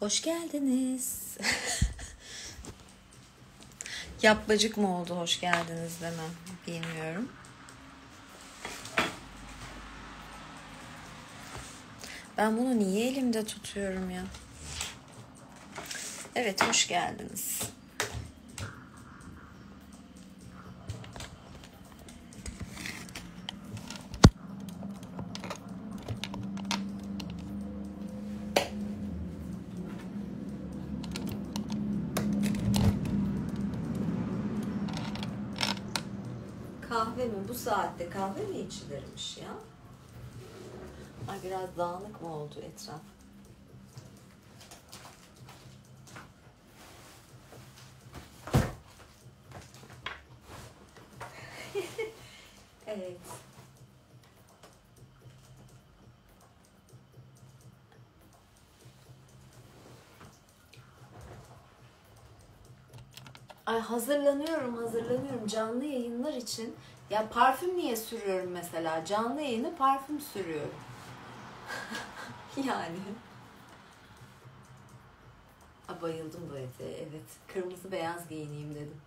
Hoş geldiniz. Yapmacık mı oldu hoş geldiniz demem, bilmiyorum. Ben bunu niye elimde tutuyorum ya? Evet, hoş geldiniz. Kahve mi? Bu saatte kahve mi içilirmiş ya? Ay, biraz dağınık mı oldu etraf? Evet. Ay, hazırlanıyorum canlı yayınlar için. Ya parfüm niye sürüyorum mesela? Canlı yayını parfüm sürüyorum. Yani. Bayıldım bu eteğe, evet. Kırmızı beyaz giyineyim dedim.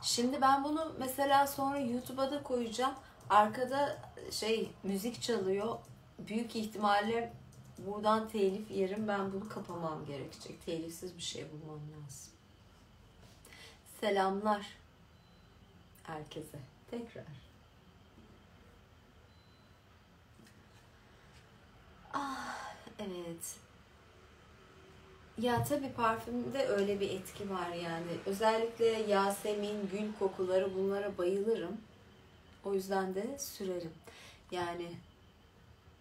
Şimdi ben bunu mesela sonra YouTube'a da koyacağım. Arkada müzik çalıyor. Büyük ihtimalle buradan telif yerim. Ben bunu kapamam gerekecek. Telifsiz bir şey bulmam lazım. Selamlar herkese. Tekrar. Evet. Ya tabii parfümde öyle bir etki var yani. Özellikle Yasemin, gül kokuları, bunlara bayılırım. O yüzden de sürerim. Yani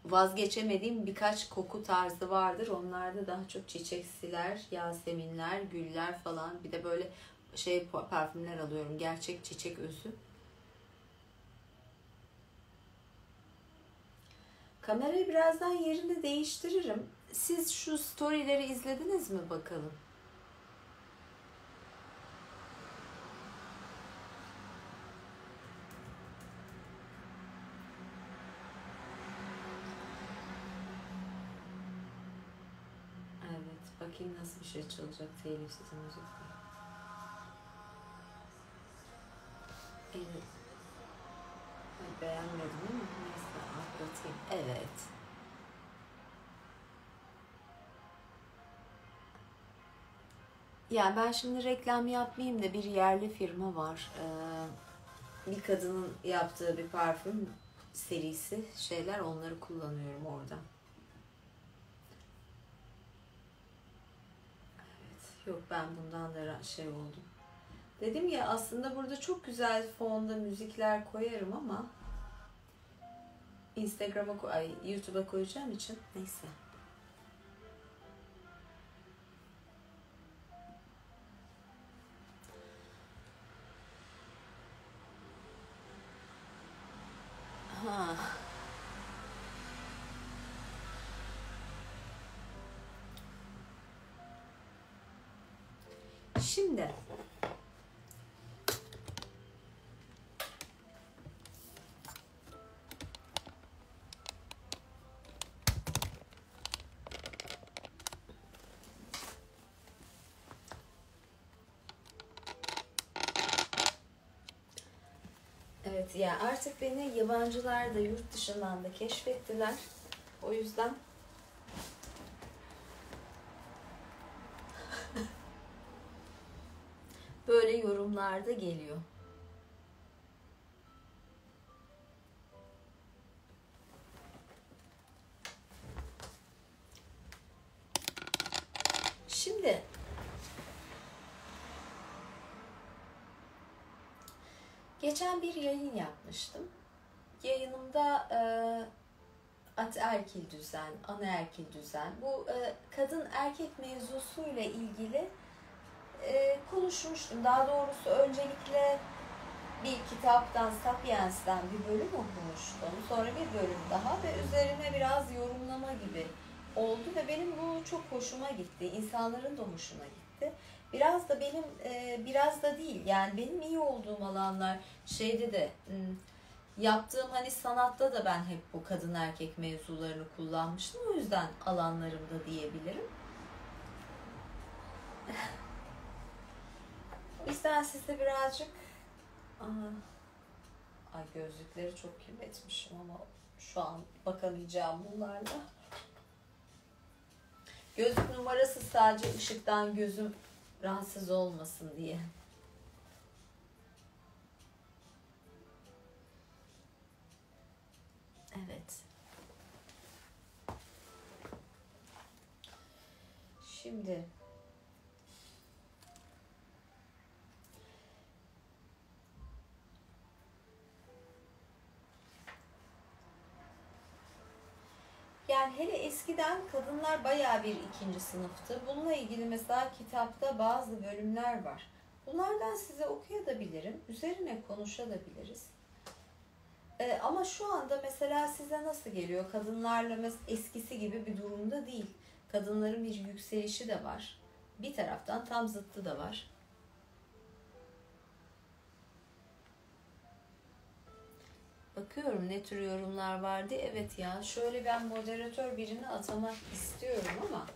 vazgeçemediğim birkaç koku tarzı vardır. Onlarda daha çok çiçeksiler, yaseminler, güller falan. Bir de böyle parfümler alıyorum. Gerçek çiçek özü. Kamerayı birazdan yerinde değiştiririm. Siz şu storyleri izlediniz mi bakalım? Evet, bakayım nasıl bir şey çalacak telifsiz müzik. Evet. Beğenmedim ama neyse, atlatayım. Evet. Yani ben şimdi reklam yapmayayım da bir yerli firma var. Bir kadının yaptığı bir parfüm serisi onları kullanıyorum orada. Evet, yok ben bundan da oldum. Dedim ya, aslında burada çok güzel fonda müzikler koyarım ama YouTube'a koyacağım için neyse. Ha. Şimdi evet ya, artık beni yabancılar da yurt dışından da keşfettiler. O yüzden böyle yorumlarda geliyor. Şimdi geçen bir yayın yapmıştım. Yayınımda ataerkil düzen, anaerkil düzen, bu kadın erkek mevzusuyla ilgili konuşmuştum. Daha doğrusu öncelikle bir kitaptan, Sapiens'ten bir bölüm okumuştum. Sonra bir bölüm daha ve üzerine biraz yorumlama gibi oldu ve benim bu çok hoşuma gitti. İnsanların da hoşuna gitti. Biraz da benim, biraz da değil yani benim iyi olduğum alanlar Yaptığım hani sanatta da ben hep bu kadın erkek mevzularını kullanmıştım. O yüzden alanlarımda diyebilirim. O yüzden size birazcık... Ay gözlükleri çok kirletmişim ama şu an bakamayacağım bunlarla. Gözlük numarası sadece ışıktan gözüm rahatsız olmasın diye. Evet. Şimdi yani hele eskiden kadınlar bayağı bir ikinci sınıftı. Bununla ilgili mesela kitapta bazı bölümler var. Bunlardan size okuyabilirim. Üzerine konuşabiliriz. Ama şu anda mesela size nasıl geliyor? Kadınlarla eskisi gibi bir durumda değil. Kadınların bir yükselişi de var. Bir taraftan tam zıttı da var. Bakıyorum ne tür yorumlar vardı. Evet ya şöyle ben moderatör birini atamak istiyorum ama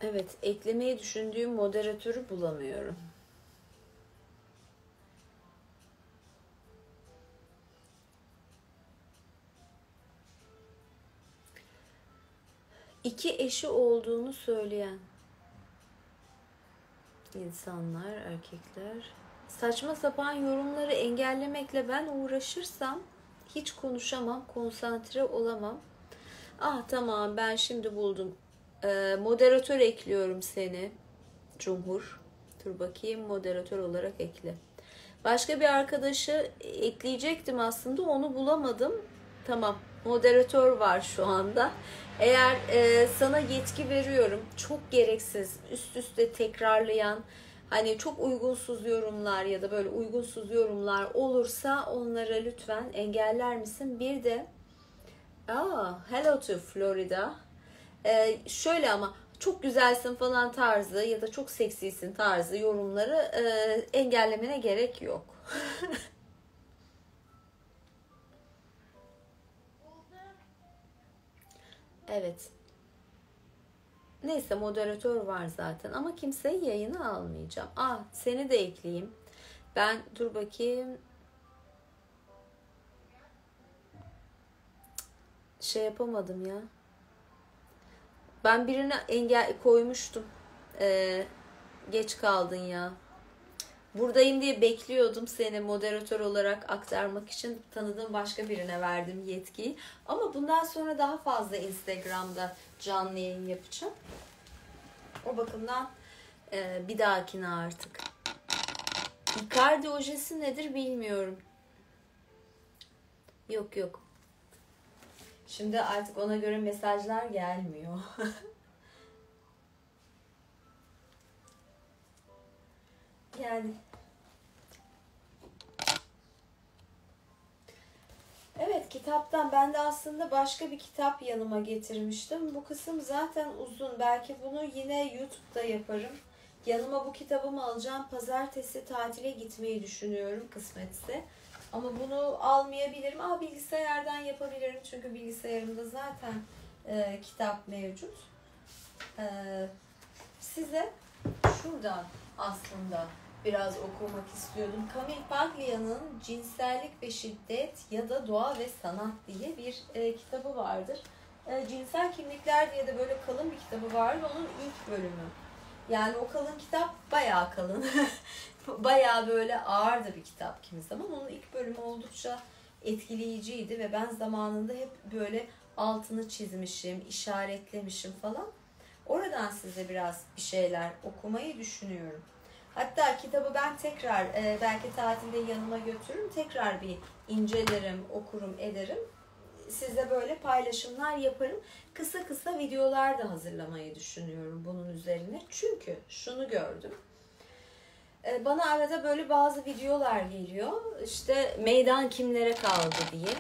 evet, eklemeyi düşündüğüm moderatörü bulamıyorum. İki eşi olduğunu söyleyen insanlar, erkekler. Saçma sapan yorumları engellemekle ben uğraşırsam hiç konuşamam, konsantre olamam. Ah tamam ben şimdi buldum. Moderatör ekliyorum seni. Cumhur. Dur bakayım moderatör olarak ekle. Başka bir arkadaşı ekleyecektim aslında onu bulamadım. Tamam moderatör var şu anda. Eğer sana yetki veriyorum çok gereksiz üst üste tekrarlayan hani çok uygunsuz yorumlar ya da böyle uygunsuz yorumlar olursa onları lütfen engeller misin? Bir de hello to Florida. Şöyle ama çok güzelsin falan tarzı ya da çok seksisin tarzı yorumları engellemene gerek yok. Evet. Neyse moderatör var zaten ama kimseyi yayına almayacağım. Seni de ekleyeyim. Ben dur bakayım. Şey yapamadım ya. Ben birine engel koymuştum. Geç kaldın ya. Buradayım diye bekliyordum seni moderatör olarak aktarmak için tanıdığım başka birine verdim yetkiyi. Ama bundan sonra daha fazla Instagram'da canlı yayın yapacağım. O bakımdan bir dahakine artık. Icardi ojesi nedir bilmiyorum. Yok. Şimdi artık ona göre mesajlar gelmiyor. Yani evet kitaptan ben de aslında başka bir kitap yanıma getirmiştim. Bu kısım zaten uzun. Belki bunu yine YouTube'da yaparım. Yanıma bu kitabımı alacağım. Pazartesi tatile gitmeyi düşünüyorum kısmetse. Ama bunu almayabilirim. Bilgisayardan yapabilirim. Çünkü bilgisayarımda zaten kitap mevcut. Size şuradan aslında biraz okumak istiyordum. Camille Paglia'nın Cinsellik ve Şiddet ya da Doğa ve Sanat diye bir kitabı vardır. Cinsel Kimlikler diye de böyle kalın bir kitabı vardı. Onun ilk bölümü. Yani o kalın kitap bayağı kalın. Bayağı böyle ağır da bir kitap kimi zaman. Onun ilk bölümü oldukça etkileyiciydi ve ben zamanında hep böyle altını çizmişim, işaretlemişim falan. Oradan size biraz bir şeyler okumayı düşünüyorum. Hatta kitabı ben tekrar belki tatilde yanıma götürürüm. Tekrar bir incelerim, okurum, ederim. Size böyle paylaşımlar yaparım. Kısa kısa videolar da hazırlamayı düşünüyorum bunun üzerine. Çünkü şunu gördüm. Bana arada böyle bazı videolar geliyor. İşte meydan kimlere kaldı diye.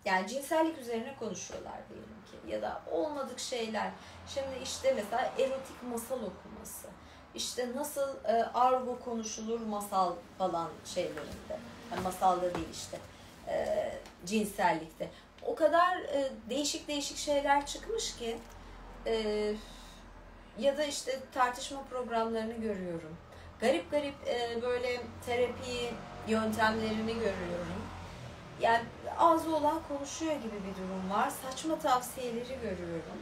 Yani cinsellik üzerine konuşuyorlar diyelim ki. Ya da olmadık şeyler. Şimdi işte mesela erotik masal okuması. İşte nasıl argo konuşulur masal falan şeylerinde. Yani masalda değil işte. Cinsellikte. O kadar değişik değişik şeyler çıkmış ki ya da işte tartışma programlarını görüyorum. Garip garip böyle terapi yöntemlerini görüyorum. Yani ağzı olan konuşuyor gibi bir durum var. Saçma tavsiyeleri görüyorum.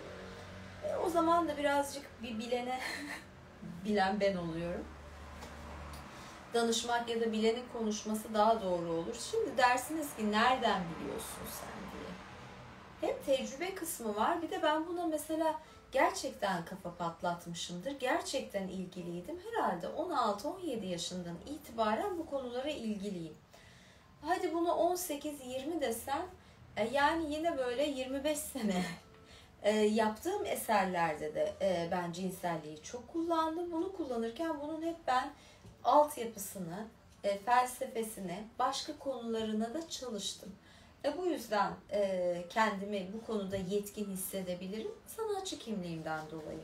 O zaman da birazcık bir bilene bilen ben oluyorum. Danışmak ya da bilenin konuşması daha doğru olur. Şimdi dersiniz ki nereden biliyorsun sen diye. Hem tecrübe kısmı var, bir de ben buna mesela gerçekten kafa patlatmışımdır. Gerçekten ilgiliydim. Herhalde 16-17 yaşından itibaren bu konulara ilgiliyim. Hadi bunu 18-20 desem, yani yine böyle 25 sene yaptığım eserlerde de ben cinselliği çok kullandım. Bunu kullanırken bunun hep ben altyapısını, felsefesini, başka konularına da çalıştım. Bu yüzden kendimi bu konuda yetkin hissedebilirim. Sanatçı kimliğimden dolayı.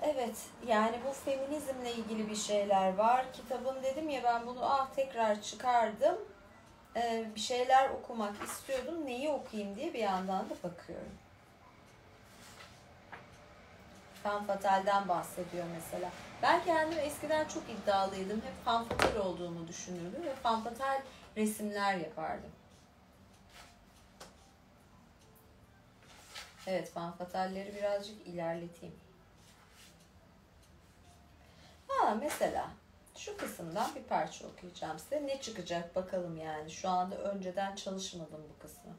Evet, yani bu feminizmle ilgili bir şeyler var. Kitabım dedim ya, ben bunu tekrar çıkardım. Bir şeyler okumak istiyordum. Neyi okuyayım diye bir yandan da bakıyorum. Femme Fatale'den bahsediyor mesela. Ben kendim eskiden çok iddialıydım. Hep femme fatale olduğumu düşünürdüm ve femme fatale resimler yapardım. Evet, femme fatale'leri birazcık ilerleteyim. Mesela şu kısımdan bir parça okuyacağım size. Ne çıkacak bakalım yani. Şu anda önceden çalışmadım bu kısmı.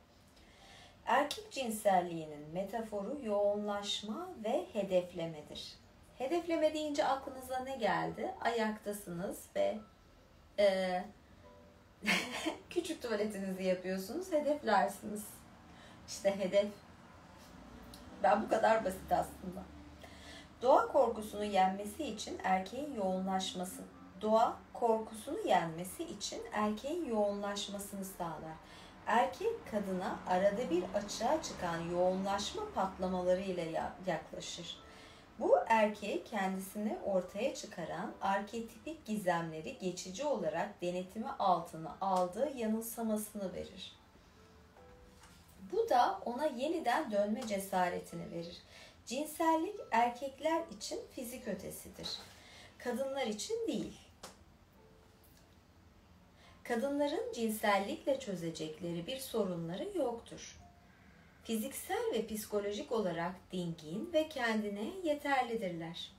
Erkek cinselliğinin metaforu yoğunlaşma ve hedeflemedir. Hedefleme deyince aklınıza ne geldi? Ayaktasınız ve küçük tuvaletinizi yapıyorsunuz, hedeflersiniz. İşte hedef. Ben bu kadar basit aslında. Doğa korkusunu yenmesi için erkeğin yoğunlaşması, doğa korkusunu yenmesi için erkeğin yoğunlaşmasını sağlar. Erkek kadına arada bir açığa çıkan yoğunlaşma patlamaları ile yaklaşır. Bu erkeğe kendisini ortaya çıkaran arketipik gizemleri geçici olarak denetimi altına aldığı yanılsamasını verir. Bu da ona yeniden dönme cesaretini verir. Cinsellik erkekler için fizik ötesidir. Kadınlar için değil. Kadınların cinsellikle çözecekleri bir sorunları yoktur. Fiziksel ve psikolojik olarak dingin ve kendine yeterlidirler.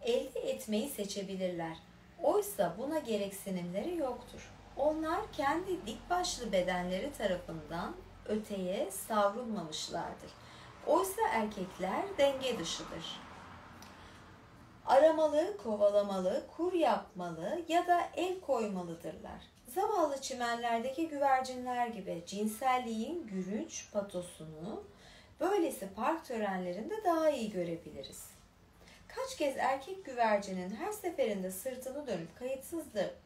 Elde etmeyi seçebilirler. Oysa buna gereksinimleri yoktur. Onlar kendi dik başlı bedenleri tarafından öteye savrulmamışlardır. Oysa erkekler denge dışıdır. Aramalı, kovalamalı, kur yapmalı ya da el koymalıdırlar. Zavallı çimenlerdeki güvercinler gibi cinselliğin gülünç patosunu böylesi park törenlerinde daha iyi görebiliriz. Kaç kez erkek güvercinin her seferinde sırtını dönüp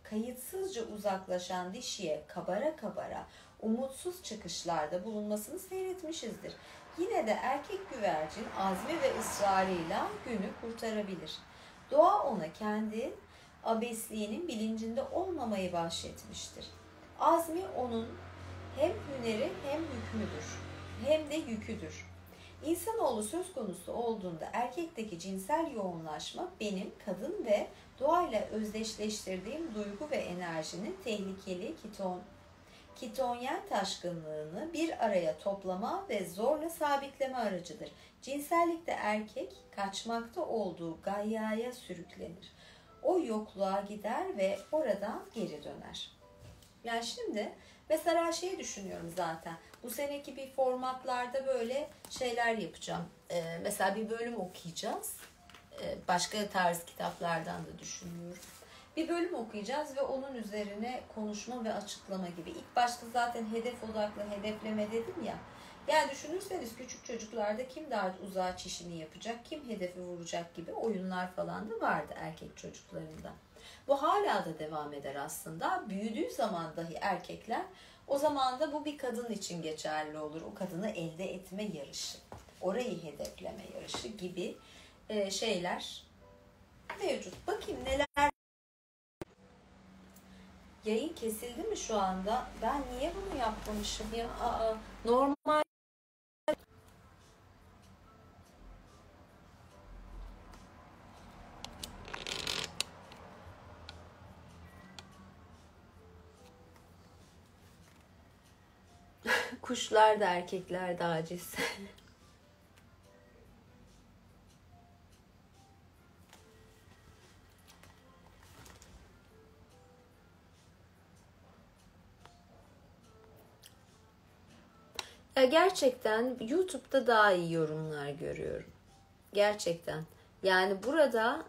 kayıtsızca uzaklaşan dişiye kabara kabara umutsuz çıkışlarda bulunmasını seyretmişizdir. Yine de erkek güvercin azmi ve ısrarıyla günü kurtarabilir. Doğa ona kendi abesliğinin bilincinde olmamayı bahşetmiştir. Azmi onun hem hüneri hem hükmüdür, hem de yüküdür. İnsanoğlu söz konusu olduğunda erkekteki cinsel yoğunlaşma benim kadın ve doğayla özdeşleştirdiğim duygu ve enerjinin tehlikeli kitonyen taşkınlığını bir araya toplama ve zorla sabitleme aracıdır. Cinsellikte erkek kaçmakta olduğu gayyaya sürüklenir. O yokluğa gider ve oradan geri döner. Yani şimdi mesela şeyi düşünüyorum zaten. Bu seneki bir formatlarda böyle şeyler yapacağım. Mesela bir bölüm okuyacağız. Başka tarz kitaplardan da düşünüyorum. Bir bölüm okuyacağız ve onun üzerine konuşma ve açıklama gibi. İlk başta zaten hedef odaklı hedefleme dedim ya. Yani düşünürseniz küçük çocuklarda kim daha uzağa çişini yapacak, kim hedefi vuracak gibi oyunlar falan da vardı erkek çocuklarında. Bu hala da devam eder aslında. Büyüdüğü zaman dahi erkekler, o zaman da bu bir kadın için geçerli olur. O kadını elde etme yarışı, orayı hedefleme yarışı gibi şeyler mevcut. Bakayım neler. Yayın kesildi mi şu anda? Ben niye bunu yapmamışım ya? Normal. Kuşlar da erkekler de aciz. Ya gerçekten YouTube'da daha iyi yorumlar görüyorum. Gerçekten. Yani burada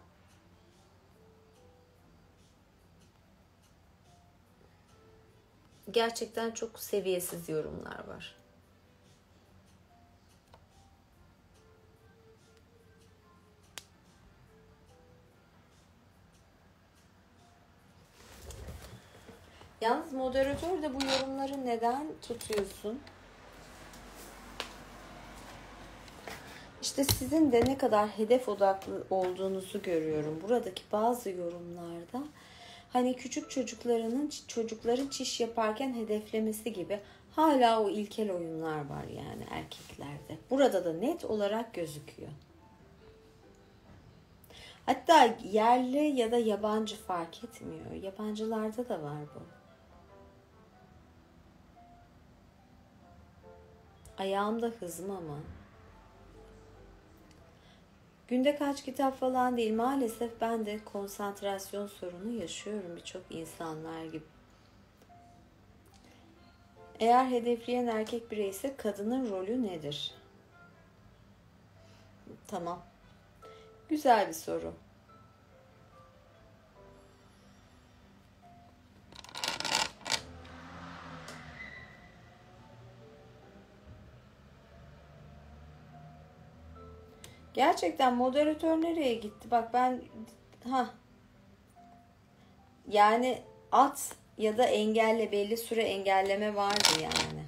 gerçekten çok seviyesiz yorumlar var. Yalnız moderatör de bu yorumları neden tutuyorsun? İşte sizin de ne kadar hedef odaklı olduğunuzu görüyorum. Buradaki bazı yorumlarda hani küçük çocukların çiş yaparken hedeflemesi gibi hala o ilkel oyunlar var yani erkeklerde. Burada da net olarak gözüküyor. Hatta yerli ya da yabancı fark etmiyor. Yabancılarda da var bu. Ayağımda hızım ama. Günde kaç kitap falan değil. Maalesef ben de konsantrasyon sorunu yaşıyorum birçok insanlar gibi. Eğer hedefleyen erkek birey ise kadının rolü nedir? Tamam. Güzel bir soru. Gerçekten moderatör nereye gitti? Bak ben yani at ya da engelle, belli süre engelleme vardı yani.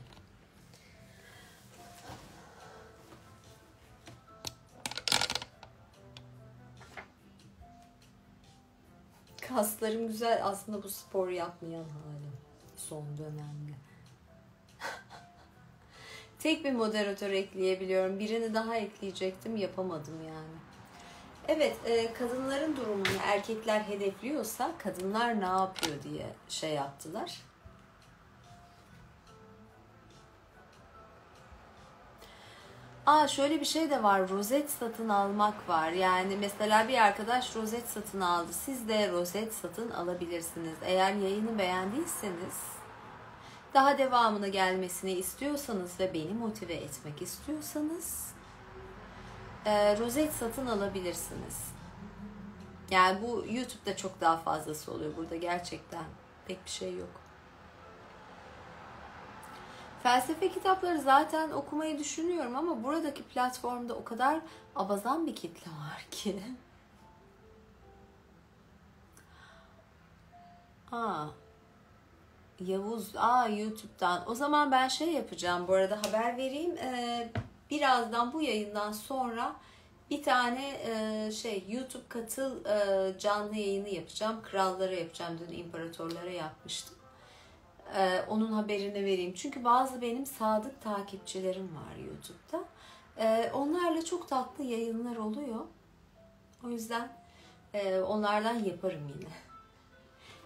Kaslarım güzel aslında, bu spor yapmayan halim son dönemde. Tek bir moderatör ekleyebiliyorum. Birini daha ekleyecektim, yapamadım yani. Evet, kadınların durumunu erkekler hedefliyorsa kadınlar ne yapıyor diye şey yaptılar. Şöyle bir şey de var. Rozet satın almak var. Yani mesela bir arkadaş rozet satın aldı. Siz de rozet satın alabilirsiniz. Eğer yayını beğendiyseniz, daha devamını gelmesini istiyorsanız ve beni motive etmek istiyorsanız rozet satın alabilirsiniz. Yani bu YouTube'da çok daha fazlası oluyor. Burada gerçekten pek bir şey yok. Felsefe kitapları zaten okumayı düşünüyorum ama buradaki platformda o kadar abazan bir kitle var ki. Yavuz, YouTube'dan. O zaman ben şey yapacağım, bu arada haber vereyim. Birazdan bu yayından sonra bir tane YouTube katıl canlı yayını yapacağım. Krallara yapacağım. Dün imparatorlara yapmıştım. Onun haberini vereyim. Çünkü bazı benim sadık takipçilerim var YouTube'da. Onlarla çok tatlı yayınlar oluyor. O yüzden onlardan yaparım yine.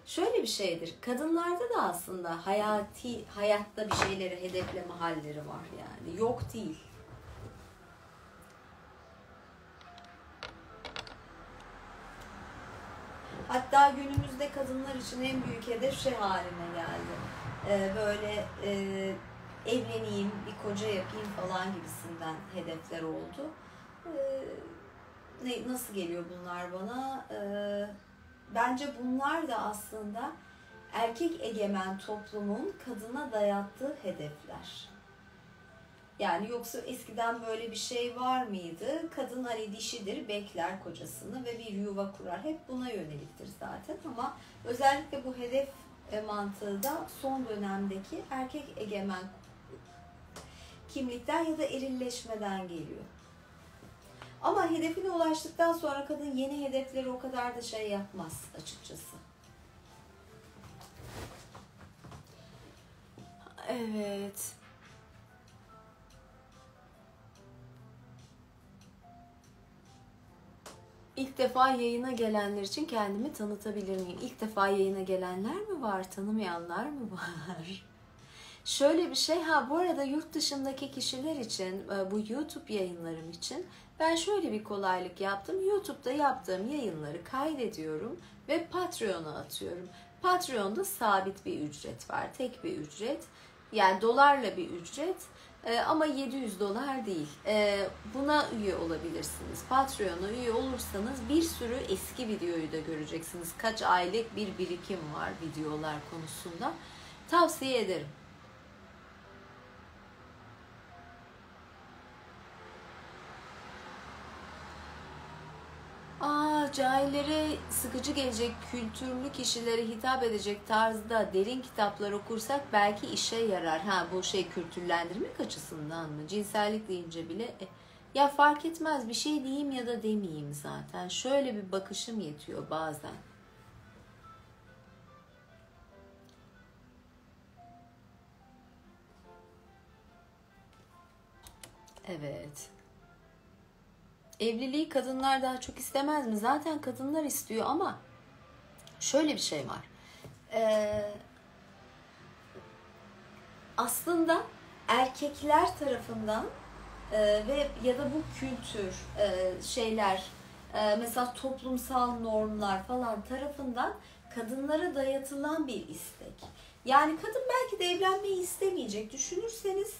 Şöyle bir şeydir. Kadınlarda da aslında hayatta bir şeyleri hedefleme halleri var yani. Yok değil. Hatta günümüzde kadınlar için en büyük hedef şey haline geldi. Böyle evleneyim, bir koca yapayım falan gibisinden hedefler oldu. Nasıl geliyor bunlar bana? Bence bunlar da aslında erkek egemen toplumun kadına dayattığı hedefler. Yani yoksa eskiden böyle bir şey var mıydı? Kadın hani dişidir, bekler kocasını ve bir yuva kurar. Hep buna yöneliktir zaten ama özellikle bu hedef mantığı da son dönemdeki erkek egemen kimlikten ya da erilleşmeden geliyor. Ama hedefine ulaştıktan sonra kadın yeni hedefleri o kadar da şey yapmaz açıkçası. Evet. İlk defa yayına gelenler için kendimi tanıtabilir miyim? İlk defa yayına gelenler mi var? Tanımayanlar mı var? Şöyle bir şey, bu arada yurt dışındaki kişiler için, bu YouTube yayınlarım için ben şöyle bir kolaylık yaptım. YouTube'da yaptığım yayınları kaydediyorum ve Patreon'a atıyorum. Patreon'da sabit bir ücret var, tek bir ücret. Yani dolarla bir ücret. Ama $700 değil. Buna üye olabilirsiniz. Patreon'a üye olursanız bir sürü eski videoyu da göreceksiniz. Kaç aylık bir birikim var videolar konusunda. Tavsiye ederim. Cahillere sıkıcı gelecek, kültürlü kişilere hitap edecek tarzda derin kitaplar okursak belki işe yarar. Bu kültürlendirmek açısından mı? Cinsellik deyince bile ya fark etmez, bir şey diyeyim ya da demeyeyim zaten. Şöyle bir bakışım yetiyor bazen. Evet. Evliliği kadınlar daha çok istemez mi? Zaten kadınlar istiyor ama şöyle bir şey var. Aslında erkekler tarafından ve ya da bu kültür şeyler mesela toplumsal normlar falan tarafından kadınlara dayatılan bir istek. Yani kadın belki de evlenmeyi istemeyecek. Düşünürseniz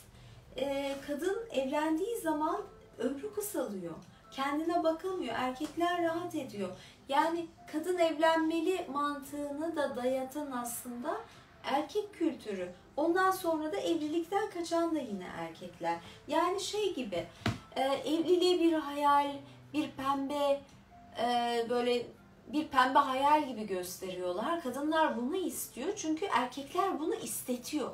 kadın evlendiği zaman ömrü kısalıyor. Kendine bakamıyor. Erkekler rahat ediyor. Yani kadın evlenmeli mantığını da dayatan aslında erkek kültürü. Ondan sonra da evlilikten kaçan da yine erkekler. Yani şey gibi evliliği bir hayal, bir pembe böyle bir pembe hayal gibi gösteriyorlar. Kadınlar bunu istiyor çünkü erkekler bunu istetiyor.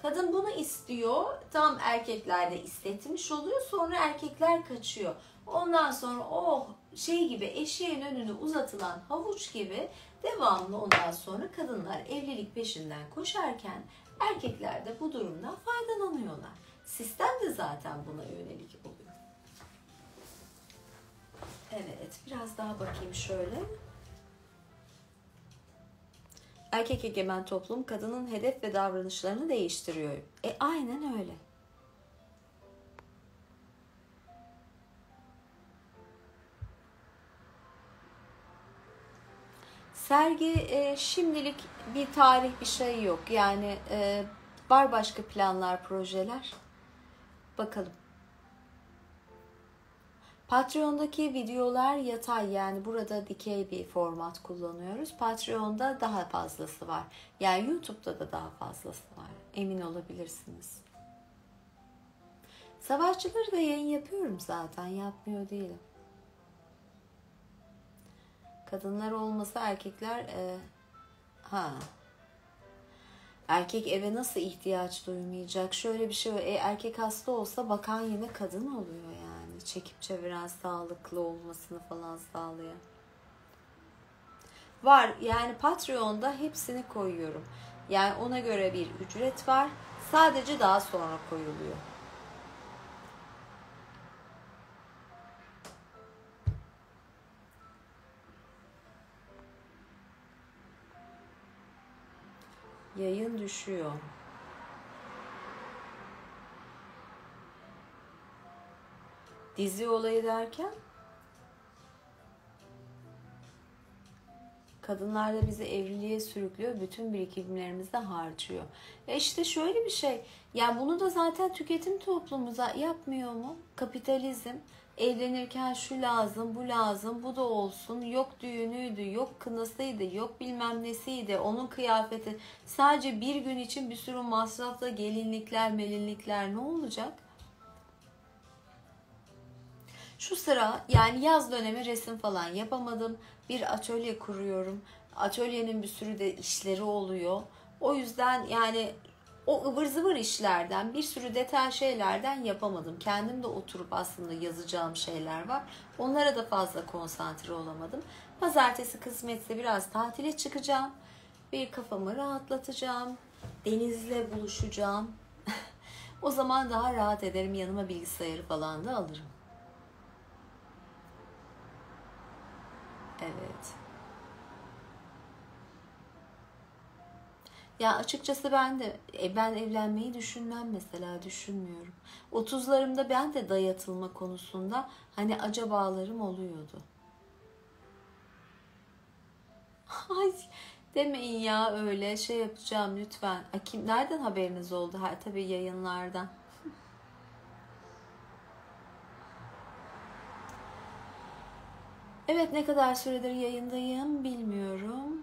Kadın bunu istiyor, tam erkekler de istetmiş oluyor, sonra erkekler kaçıyor. Ondan sonra şey gibi eşeğin önünü uzatılan havuç gibi devamlı ondan sonra kadınlar evlilik peşinden koşarken erkekler de bu durumdan faydalanıyorlar. Sistem de zaten buna yönelik oluyor. Evet, biraz daha bakayım şöyle. Erkek egemen toplum kadının hedef ve davranışlarını değiştiriyor. Aynen öyle. Sergi şimdilik bir tarih, bir şey yok. Yani var başka planlar, projeler. Bakalım. Patreon'daki videolar yatay, yani burada dikey bir format kullanıyoruz. Patreon'da daha fazlası var. Yani YouTube'da da daha fazlası var. Emin olabilirsiniz. Savaşçıları da yayın yapıyorum zaten. Yapmıyor değilim. Kadınlar olmasa erkekler erkek eve nasıl ihtiyaç duymayacak? Şöyle bir şey var. Erkek hasta olsa bakan yine kadın oluyor yani. Çekip çeviren, sağlıklı olmasını falan sağlayan. Var yani, Patreon'da hepsini koyuyorum. Yani ona göre bir ücret var. Sadece daha sonra koyuluyor. Yayın düşüyor. Dizi olayı derken? Kadınlar da bizi evliliğe sürüklüyor. Bütün birikimlerimizi de harcıyor. İşte şöyle bir şey. Yani bunu da zaten tüketim toplumu yapmıyor mu? Kapitalizm. Evlenirken şu lazım, bu lazım, bu da olsun. Yok düğünüydü, yok kınasıydı, yok bilmem nesiydi. Onun kıyafeti. Sadece bir gün için bir sürü masrafla gelinlikler, melinlikler ne olacak? Şu sıra yani yaz dönemi resim falan yapamadım. Bir atölye kuruyorum. Atölyenin bir sürü de işleri oluyor. O yüzden yani o ıvır zıvır işlerden, bir sürü detay şeylerden yapamadım. Kendim de oturup aslında yazacağım şeyler var. Onlara da fazla konsantre olamadım. Pazartesi kısmetse biraz tatile çıkacağım. Bir kafamı rahatlatacağım. Denizle buluşacağım. O zaman daha rahat ederim. Yanıma bilgisayarı falan da alırım. Evet. Ya açıkçası ben evlenmeyi düşünmem mesela, düşünmüyorum. 30'larımda ben de dayatılma konusunda hani acabalarım oluyordu. Ay demeyin ya, öyle şey yapacağım lütfen. Nereden haberiniz oldu? Ha, tabii yayınlardan. Evet, ne kadar süredir yayındayım bilmiyorum.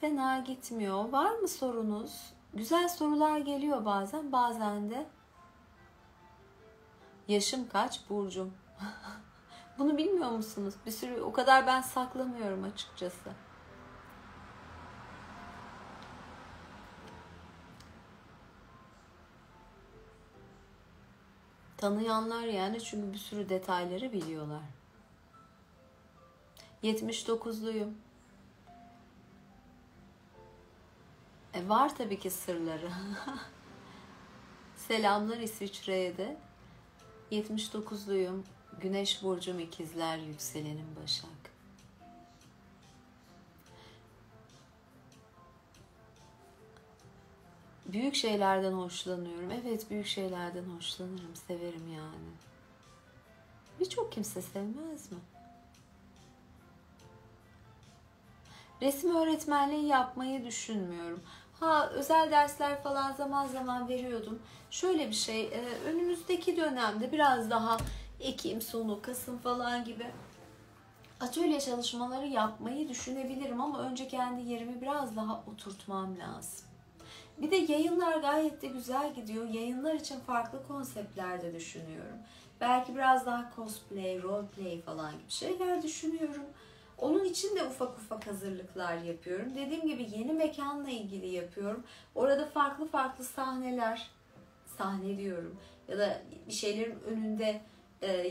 Fena gitmiyor. Var mı sorunuz? Güzel sorular geliyor bazen, bazen de. Yaşım kaç? Burcum. Bunu bilmiyor musunuz? Bir sürü, o kadar ben saklamıyorum açıkçası. Tanıyanlar yani, çünkü bir sürü detayları biliyorlar. 79'luyum. Var tabii ki sırları. Selamlar İsviçre'ye de. 79'luyum. Güneş burcum ikizler, yükselenim Başak. Büyük şeylerden hoşlanıyorum. Evet, büyük şeylerden hoşlanırım. Severim yani. Birçok kimse sevmez mi? Resim öğretmenliği yapmayı düşünmüyorum. Özel dersler falan zaman zaman veriyordum. Şöyle bir şey, önümüzdeki dönemde biraz daha Ekim sonu, Kasım falan gibi atölye çalışmaları yapmayı düşünebilirim ama önce kendi yerimi biraz daha oturtmam lazım. Bir de yayınlar gayet de güzel gidiyor. Yayınlar için farklı konseptler de düşünüyorum. Belki biraz daha cosplay, roleplay falan gibi şeyler düşünüyorum. Onun için de ufak ufak hazırlıklar yapıyorum. Dediğim gibi yeni mekanla ilgili yapıyorum. Orada farklı farklı sahneler, sahne diyorum, ya da bir şeylerin önünde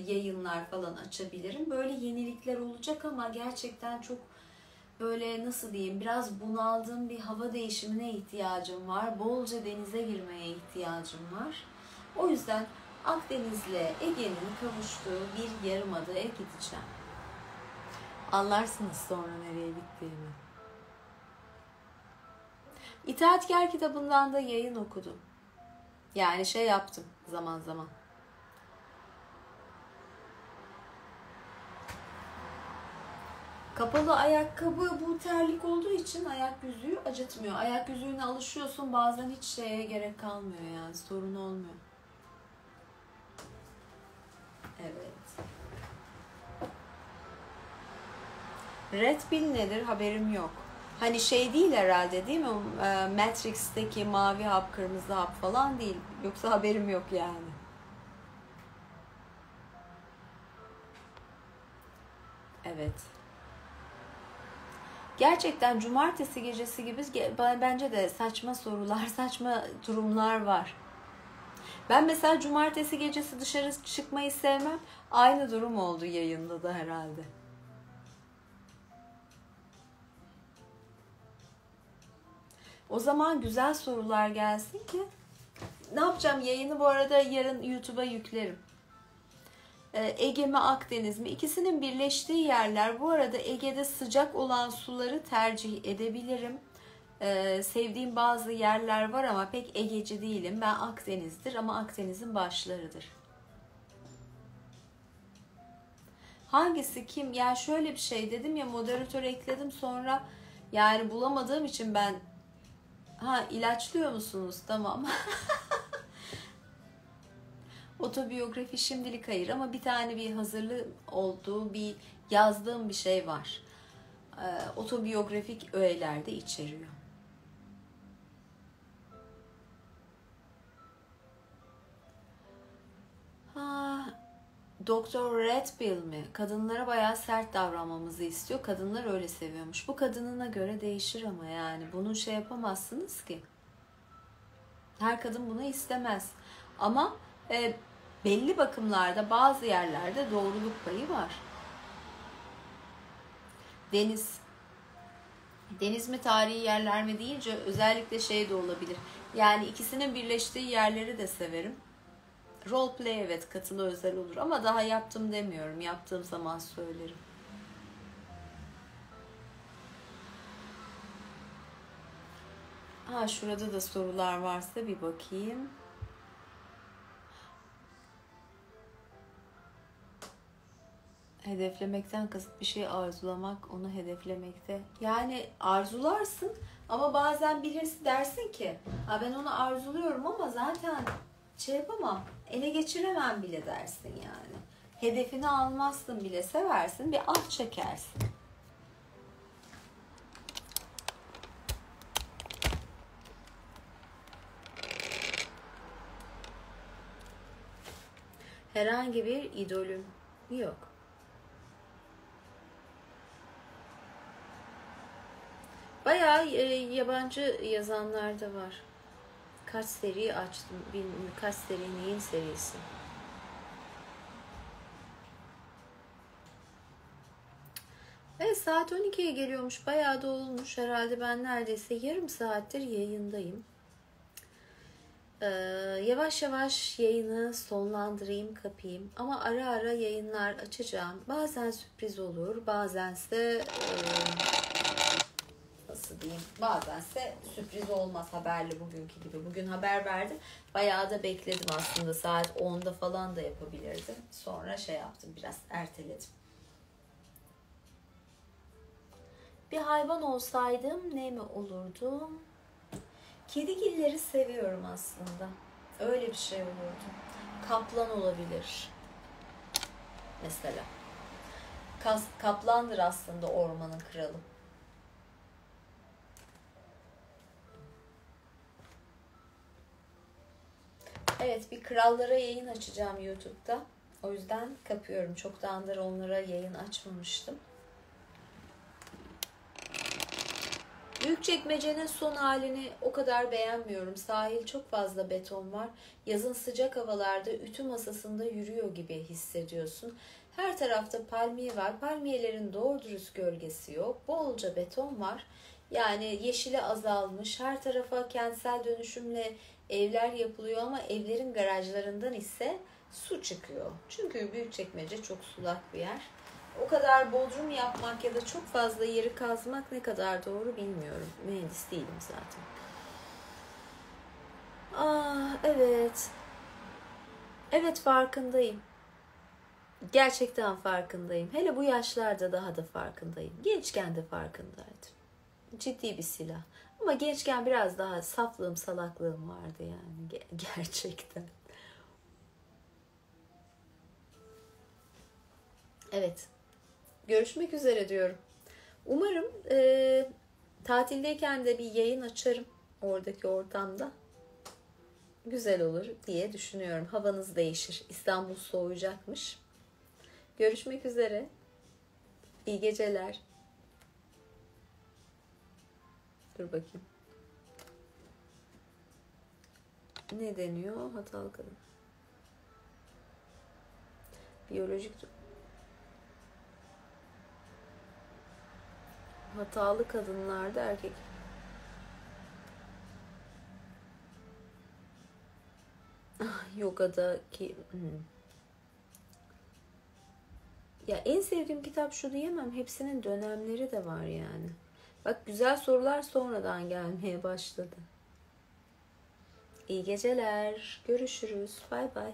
yayınlar falan açabilirim. Böyle yenilikler olacak ama gerçekten çok böyle, nasıl diyeyim, biraz bunaldığım bir hava değişimine ihtiyacım var. Bolca denize girmeye ihtiyacım var. O yüzden Akdeniz'le Ege'nin kavuştuğu bir yarımadaya gideceğim. Anlarsınız sonra nereye gittiğimi. İtaatkar kitabından da yayın okudum. Yani şey yaptım zaman zaman. Kapalı ayakkabı, bu terlik olduğu için ayak yüzüğü acıtmıyor. Ayak yüzüğüne alışıyorsun, bazen hiç şeye gerek kalmıyor yani, sorun olmuyor. Evet. Red Pill nedir haberim yok. Hani şey değil herhalde, değil mi? Matrix'teki mavi hap, kırmızı hap falan değil. Yoksa haberim yok yani. Evet. Gerçekten cumartesi gecesi gibi bence de saçma sorular, saçma durumlar var. Ben mesela cumartesi gecesi dışarı çıkmayı sevmem. Aynı durum oldu yayında da herhalde. O zaman güzel sorular gelsin ki. Ne yapacağım? Yayını bu arada yarın YouTube'a yüklerim. Ege mi Akdeniz mi? İkisinin birleştiği yerler. Bu arada Ege'de sıcak olan suları tercih edebilirim. Sevdiğim bazı yerler var ama pek Egeci değilim. Ben Akdeniz'dir ama Akdeniz'in başlarıdır. Hangisi kim? Yani şöyle bir şey dedim ya, moderatör ekledim, sonra yani bulamadığım için ben ilaçlıyor musunuz? Tamam. Otobiyografi şimdilik hayır ama bir tane bir hazırlı olduğu bir yazdığım bir şey var. Otobiyografik öğeler de içeriyor. Doktor Redbill mi? Kadınlara bayağı sert davranmamızı istiyor. Kadınlar öyle seviyormuş. Bu kadınına göre değişir ama yani. Bunu şey yapamazsınız ki. Her kadın bunu istemez. Ama belli bakımlarda, bazı yerlerde doğruluk payı var. Deniz. Deniz mi, tarihi yerler mi deyince özellikle şey de olabilir. Yani ikisinin birleştiği yerleri de severim. Roleplay evet, katılı özel olur ama daha yaptım demiyorum. Yaptığım zaman söylerim. Şurada da sorular varsa bir bakayım. Hedeflemekten kasıt bir şey arzulamak, onu hedeflemekte. Yani arzularsın ama bazen bilirsin, dersin ki ben onu arzuluyorum ama zaten şey yapamam, ele geçiremem bile dersin yani. Hedefini almazsın bile, seversin, bir ah çekersin. Herhangi bir idolüm yok. Bayağı yabancı yazanlar da var. Kaç seri açtım, bilmiyorum. Kaç seri, neyin serisi? Evet, saat 12'ye geliyormuş. Bayağı da olmuş. Herhalde ben neredeyse yarım saattir yayındayım. Yavaş yavaş yayını sonlandırayım, kapayım. Ama ara ara yayınlar açacağım. Bazen sürpriz olur, bazense nasıl diyeyim, bazense sürpriz olmaz, haberli bugünkü gibi. Bugün haber verdim. Bayağı da bekledim aslında. Saat 10'da falan da yapabilirdim. Sonra şey yaptım, biraz erteledim. Bir hayvan olsaydım ne mi olurdum? Kedigilleri seviyorum aslında. Öyle bir şey olurdu. Kaplan olabilir. Mesela. Kaplandır aslında ormanın kralı. Evet, bir krallara yayın açacağım YouTube'da. O yüzden kapıyorum. Çoktandır onlara yayın açmamıştım. Büyükçekmece'nin son halini o kadar beğenmiyorum. Sahil çok fazla beton var. Yazın sıcak havalarda ütü masasında yürüyor gibi hissediyorsun. Her tarafta palmiye var. Palmiyelerin doğru dürüst gölgesi yok. Bolca beton var. Yani yeşili azalmış. Her tarafa kentsel dönüşümle evler yapılıyor ama evlerin garajlarından ise su çıkıyor. Çünkü Büyükçekmece çok sulak bir yer. O kadar bodrum yapmak ya da çok fazla yeri kazmak ne kadar doğru bilmiyorum. Mühendis değilim zaten. Evet. Evet, farkındayım. Gerçekten farkındayım. Hele bu yaşlarda daha da farkındayım. Gençken de farkındaydım. Ciddi bir silah. Ama gençken biraz daha saflığım, salaklığım vardı yani. Gerçekten. Evet. Görüşmek üzere diyorum. Umarım tatildeyken de bir yayın açarım oradaki ortamda. Güzel olur diye düşünüyorum. Havanız değişir. İstanbul soğuyacakmış. Görüşmek üzere. İyi geceler. Dur bakayım. Ne deniyor? Hatalı kadın. Biyolojik hatalı kadınlarda erkek. Yogadaki ya en sevdiğim kitap şu diyemem. Hepsinin dönemleri de var yani. Bak, güzel sorular sonradan gelmeye başladı. İyi geceler. Görüşürüz. Bay bay.